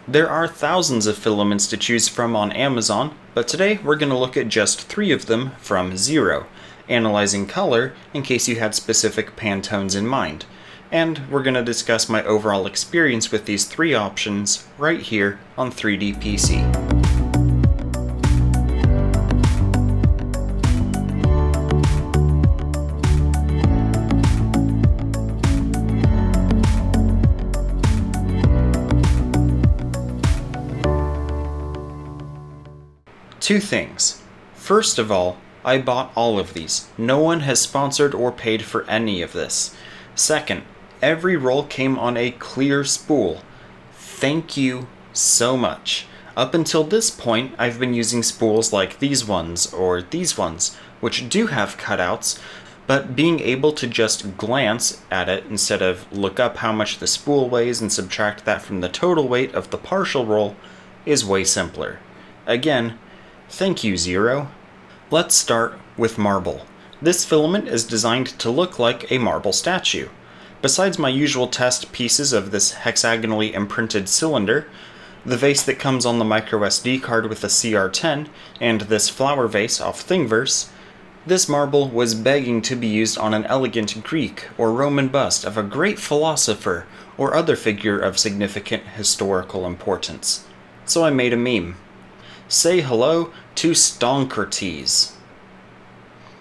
There are thousands of filaments to choose from on Amazon, but today we're going to look at just 3 of them from Ziro, analyzing color in case you had specific Pantones in mind. And we're going to discuss my overall experience with these 3 options right here on 3D PC. Two things. First of all, I bought all of these. No one has sponsored or paid for any of this. Second, every roll came on a clear spool. Thank you so much. Up until this point, I've been using spools like these ones or these ones, which do have cutouts, but being able to just glance at it instead of look up how much the spool weighs and subtract that from the total weight of the partial roll is way simpler. Again, thank you, Ziro. Let's start with marble. This filament is designed to look like a marble statue. Besides my usual test pieces of this hexagonally imprinted cylinder, the vase that comes on the microSD card with the CR10, and this flower vase off Thingiverse, this marble was begging to be used on an elegant Greek or Roman bust of a great philosopher or other figure of significant historical importance. So I made a meme. Say hello to Stonkertes.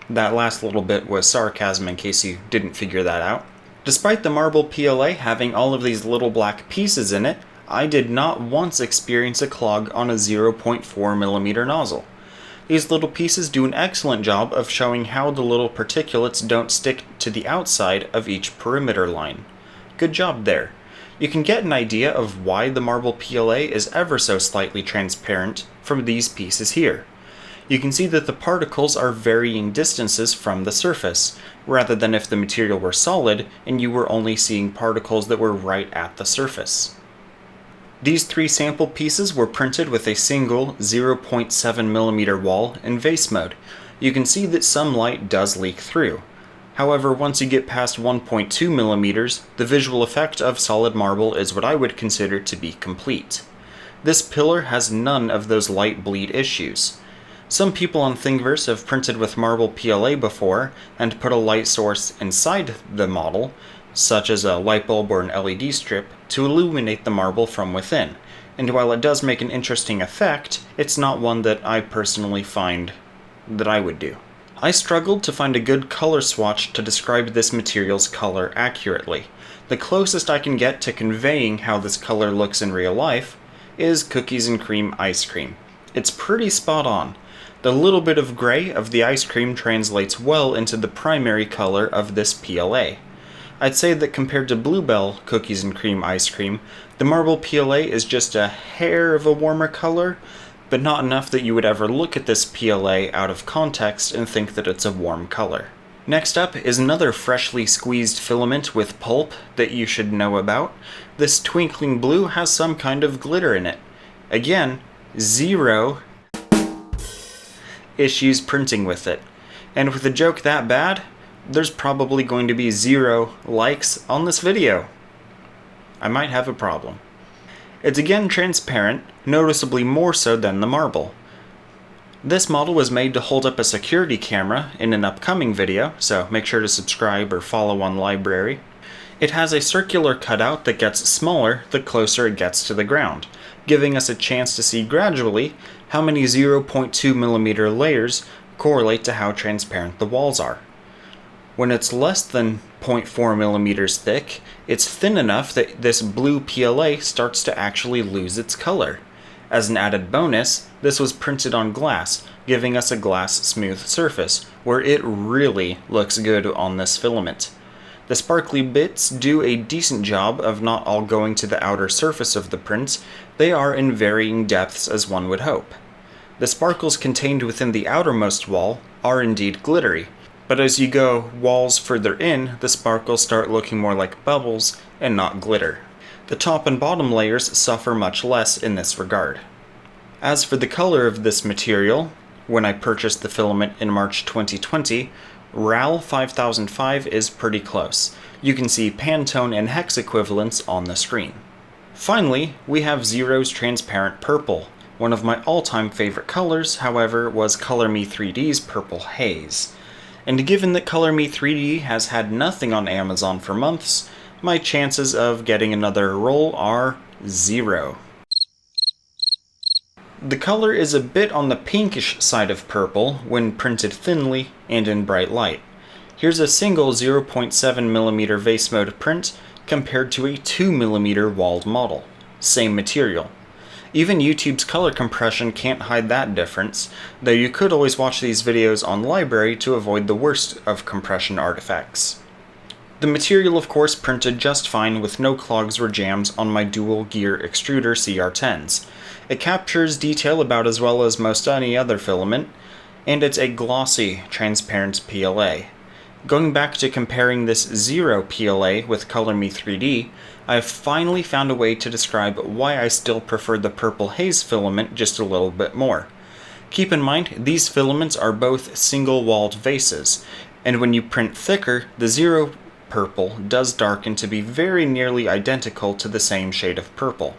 That last little bit was sarcasm in case you didn't figure that out. Despite the marble PLA having all of these little black pieces in it, I did not once experience a clog on a 0.4mm nozzle. These little pieces do an excellent job of showing how the little particulates don't stick to the outside of each perimeter line. Good job there. You can get an idea of why the marble PLA is ever so slightly transparent from these pieces here. You can see that the particles are varying distances from the surface, rather than if the material were solid and you were only seeing particles that were right at the surface. These 3 sample pieces were printed with a single 0.7mm wall in vase mode. You can see that some light does leak through. However, once you get past 1.2mm, the visual effect of solid marble is what I would consider to be complete. This pillar has none of those light bleed issues. Some people on Thingiverse have printed with marble PLA before and put a light source inside the model, such as a light bulb or an LED strip, to illuminate the marble from within. And while it does make an interesting effect, it's not one that I personally find that I would do. I struggled to find a good color swatch to describe this material's color accurately. The closest I can get to conveying how this color looks in real life is cookies and cream ice cream. It's pretty spot on. The little bit of gray of the ice cream translates well into the primary color of this PLA. I'd say that compared to Bluebell cookies and cream ice cream, the marble PLA is just a hair of a warmer color, but not enough that you would ever look at this PLA out of context and think that it's a warm color. Next up is another freshly squeezed filament with pulp that you should know about. This Twinkling blue has some kind of glitter in it. Again, Ziro issues printing with it. And with a joke that bad, there's probably going to be 0 likes on this video. I might have a problem. It's again transparent, noticeably more so than the marble. This model was made to hold up a security camera in an upcoming video, so make sure to subscribe or follow on Library. It has a circular cutout that gets smaller the closer it gets to the ground, giving us a chance to see gradually how many 0.2mm layers correlate to how transparent the walls are. When it's less than 0.4mm thick, it's thin enough that this blue PLA starts to actually lose its color. As an added bonus, this was printed on glass, giving us a glass smooth surface, where it really looks good on this filament. The sparkly bits do a decent job of not all going to the outer surface of the print. They are in varying depths as one would hope. The sparkles contained within the outermost wall are indeed glittery, but as you go walls further in, the sparkles start looking more like bubbles and not glitter. The top and bottom layers suffer much less in this regard. As for the color of this material, when I purchased the filament in March 2020, RAL 5005 is pretty close. You can see Pantone and HEX equivalents on the screen. Finally, we have Ziro's transparent purple. One of my all-time favorite colors, however, was Color Me 3D's Purple Haze. And given that Color Me 3D has had nothing on Amazon for months, my chances of getting another roll are 0. The color is a bit on the pinkish side of purple when printed thinly and in bright light. Here's a single 0.7mm vase mode print compared to a 2mm walled model. Same material. Even YouTube's color compression can't hide that difference, though you could always watch these videos on library to avoid the worst of compression artifacts. The material of course printed just fine with no clogs or jams on my dual gear extruder CR10s. It captures detail about as well as most any other filament, and it's a glossy, transparent PLA. Going back to comparing this Ziro PLA with Color Me 3D, I've finally found a way to describe why I still prefer the Purple Haze filament just a little bit more. Keep in mind, these filaments are both single-walled vases, and when you print thicker, the Ziro purple does darken to be very nearly identical to the same shade of purple.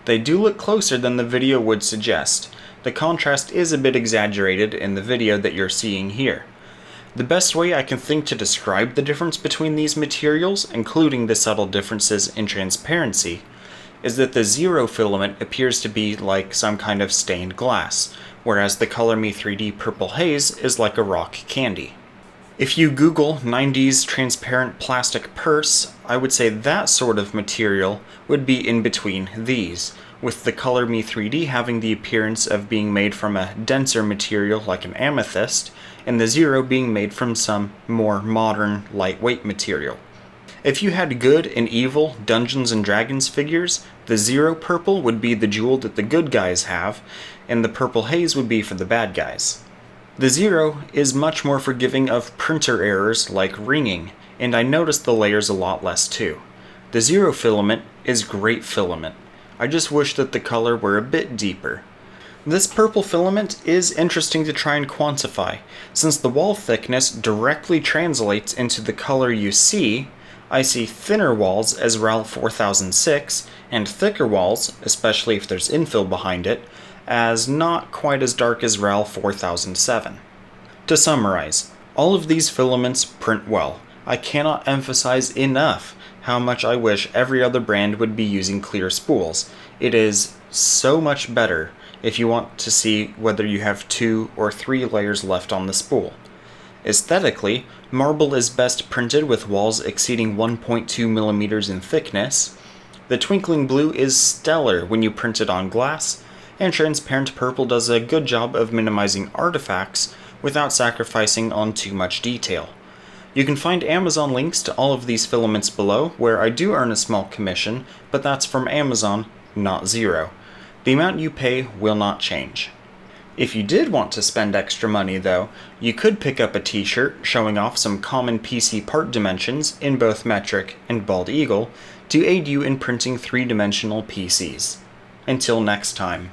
They do look closer than the video would suggest. The contrast is a bit exaggerated in the video that you're seeing here. The best way I can think to describe the difference between these materials, including the subtle differences in transparency, is that the Ziro filament appears to be like some kind of stained glass, whereas the Color Me 3D Purple Haze is like a rock candy. If you Google 90s transparent plastic purse, I would say that sort of material would be in between these, with the Color Me 3D having the appearance of being made from a denser material like an amethyst, and the Ziro being made from some more modern, lightweight material. If you had good and evil Dungeons and Dragons figures, the Ziro purple would be the jewel that the good guys have, and the Purple Haze would be for the bad guys. The Ziro is much more forgiving of printer errors like ringing, and I noticed the layers a lot less too. The Ziro filament is great filament. I just wish that the color were a bit deeper. This purple filament is interesting to try and quantify. Since the wall thickness directly translates into the color you see, I see thinner walls as RAL 4006, and thicker walls, especially if there's infill behind it, as not quite as dark as RAL 4007. To summarize, all of these filaments print well. I cannot emphasize enough how much I wish every other brand would be using clear spools. It is so much better if you want to see whether you have 2 or 3 layers left on the spool. Aesthetically, marble is best printed with walls exceeding 1.2mm in thickness. The Twinkling blue is stellar when you print it on glass, and transparent purple does a good job of minimizing artifacts without sacrificing on too much detail. You can find Amazon links to all of these filaments below, where I do earn a small commission, but that's from Amazon, not Ziro. The amount you pay will not change. If you did want to spend extra money though, you could pick up a t-shirt showing off some common PC part dimensions in both metric and bald eagle to aid you in printing 3-dimensional PCs. Until next time.